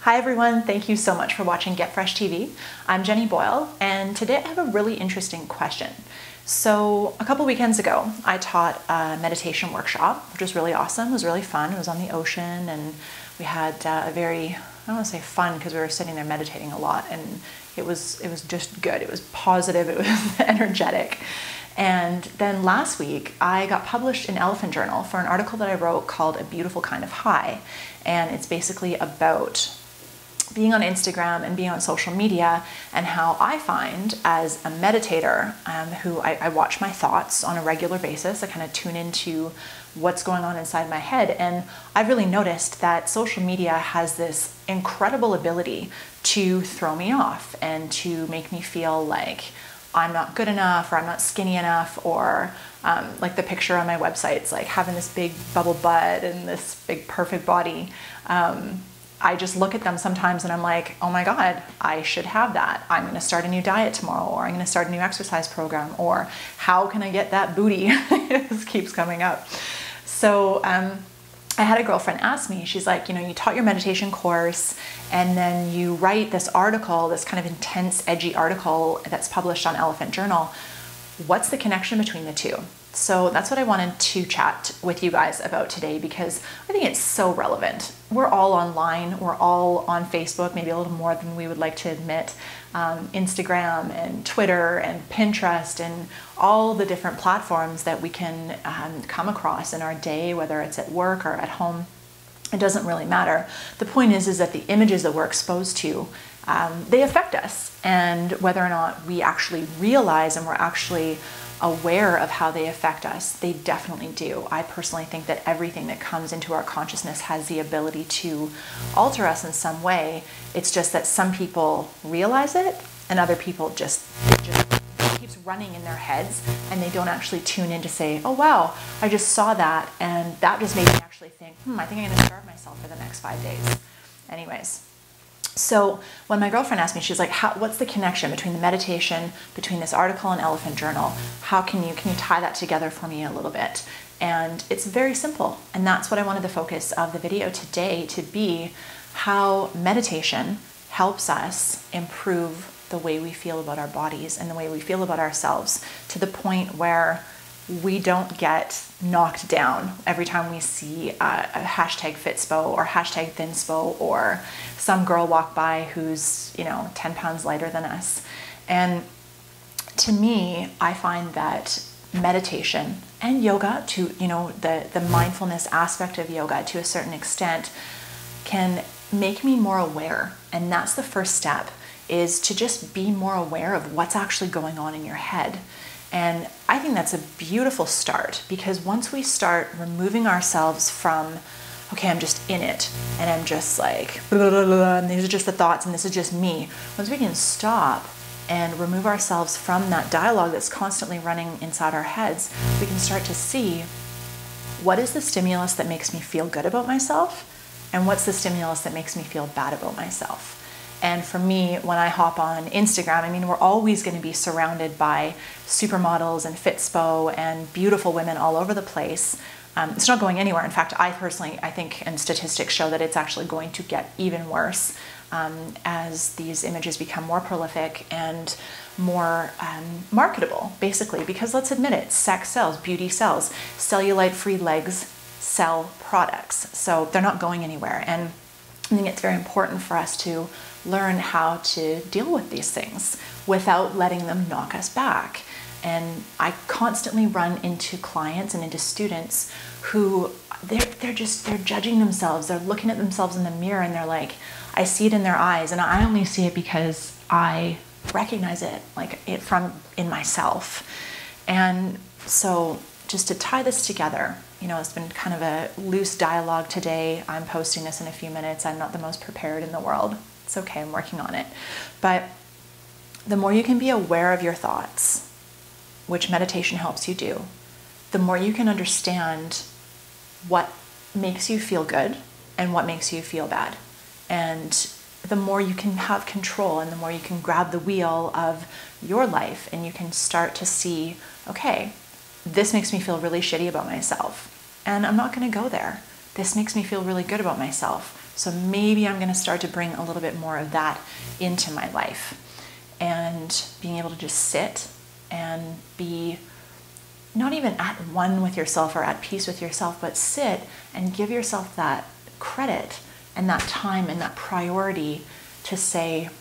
Hi everyone, thank you so much for watching Get Fresh TV. I'm Jenny Boyle, and today I have a really interesting question. So a couple weekends ago, I taught a meditation workshop, which was really awesome. It was really fun. It was on the ocean, and we had a very, I don't want to say fun because we were sitting there meditating a lot, and it was just good. It was positive, it was energetic. And then last week, I got published in Elephant Journal for an article that I wrote called A Beautiful Kind of High. And it's basically about being on Instagram and being on social media, and how I find as a meditator who I watch my thoughts on a regular basis. I kind of tune into what's going on inside my head, and I've really noticed that social media has this incredible ability to throw me off and to make me feel like I'm not good enough, or I'm not skinny enough, or like the picture on my website, it's like having this big bubble butt and this big perfect body. I just look at them sometimes and I'm like, oh my God, I should have that. I'm going to start a new diet tomorrow, or I'm going to start a new exercise program, or how can I get that booty? This keeps coming up. So I had a girlfriend ask me, she's like, you taught your meditation course and then you write this article, this kind of intense, edgy article that's published on Elephant Journal. What's the connection between the two? So that's what I wanted to chat with you guys about today, because I think it's so relevant. We're all online, we're all on Facebook, maybe a little more than we would like to admit, Instagram and Twitter and Pinterest and all the different platforms that we can come across in our day, whether it's at work or at home. It doesn't really matter. The point is that the images that we're exposed to, they affect us, and whether or not we actually realize and we're actually aware of how they affect us, they definitely do. I personally think that everything that comes into our consciousness has the ability to alter us in some way. It's just that some people realize it and other people it just keeps running in their heads, and they don't actually tune in to say, oh wow, I just saw that and that just made me actually think, I think I'm going to starve myself for the next 5 days. Anyways. So when my girlfriend asked me, she's like, what's the connection between the meditation, between this article and Elephant Journal? Can you tie that together for me a little bit? And it's very simple. And that's what I wanted the focus of the video today to be, how meditation helps us improve the way we feel about our bodies and the way we feel about ourselves, to the point where we don't get knocked down every time we see a hashtag Fitspo or hashtag Thinspo or some girl walk by who's 10 pounds lighter than us. And to me, I find that meditation and yoga, to the mindfulness aspect of yoga to a certain extent, can make me more aware. And that's the first step, is to just be more aware of what's actually going on in your head. And I think that's a beautiful start, because once we start removing ourselves from, okay, I'm just in it, and I'm just like, blah, blah, blah, and these are just the thoughts, and this is just me. Once we can stop and remove ourselves from that dialogue that's constantly running inside our heads, we can start to see, what is the stimulus that makes me feel good about myself, and what's the stimulus that makes me feel bad about myself. And for me, when I hop on Instagram, we're always going to be surrounded by supermodels and Fitspo and beautiful women all over the place. It's not going anywhere. In fact, I think, and statistics show that it's actually going to get even worse as these images become more prolific and more marketable, basically. Because let's admit it, sex sells, beauty sells, cellulite-free legs sell products. So they're not going anywhere. And I think it's very important for us to learn how to deal with these things without letting them knock us back. And I constantly run into clients and into students who they're judging themselves. They're looking at themselves in the mirror and they're like, I see it in their eyes, and I only see it because I recognize it, in myself. And so just to tie this together, it's been kind of a loose dialogue today. I'm posting this in a few minutes. I'm not the most prepared in the world. It's okay, I'm working on it. But the more you can be aware of your thoughts, which meditation helps you do, the more you can understand what makes you feel good and what makes you feel bad. And the more you can have control, and the more you can grab the wheel of your life, and you can start to see, okay, this makes me feel really shitty about myself, and I'm not going to go there. This makes me feel really good about myself, So maybe I'm going to start to bring a little bit more of that into my life, and being able to just sit and be not even at one with yourself or at peace with yourself, but sit and give yourself that credit and that time and that priority to say,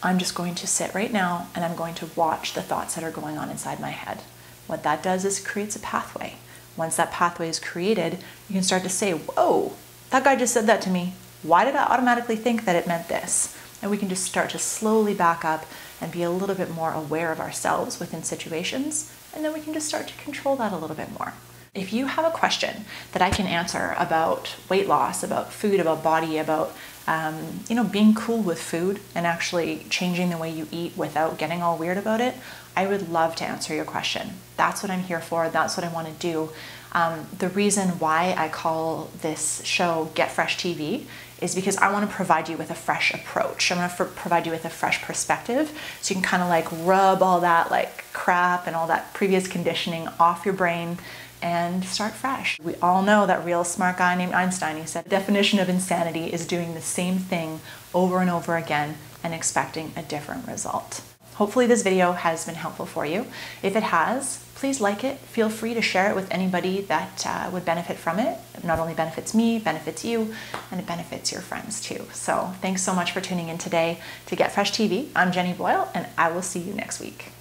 I'm just going to sit right now and I'm going to watch the thoughts that are going on inside my head. What that does is creates a pathway. Once that pathway is created, you can start to say, whoa, that guy just said that to me. Why did I automatically think that it meant this? And we can just start to slowly back up and be a little bit more aware of ourselves within situations. And then we can just start to control that a little bit more. If you have a question that I can answer about weight loss, about food, about body, about being cool with food and actually changing the way you eat without getting all weird about it, I would love to answer your question. That's what I'm here for. That's what I want to do. The reason why I call this show Get Fresh TV is because I want to provide you with a fresh approach. I want to provide you with a fresh perspective, so you can kind of like rub all that like crap and all that previous conditioning off your brain and start fresh. We all know that real smart guy named Einstein, he said the definition of insanity is doing the same thing over and over again and expecting a different result. Hopefully this video has been helpful for you. If it has, please like it. Feel free to share it with anybody that would benefit from it. It not only benefits me, benefits you, and it benefits your friends too. So thanks so much for tuning in today to Get Fresh TV. I'm Jenny Boyle, and I will see you next week.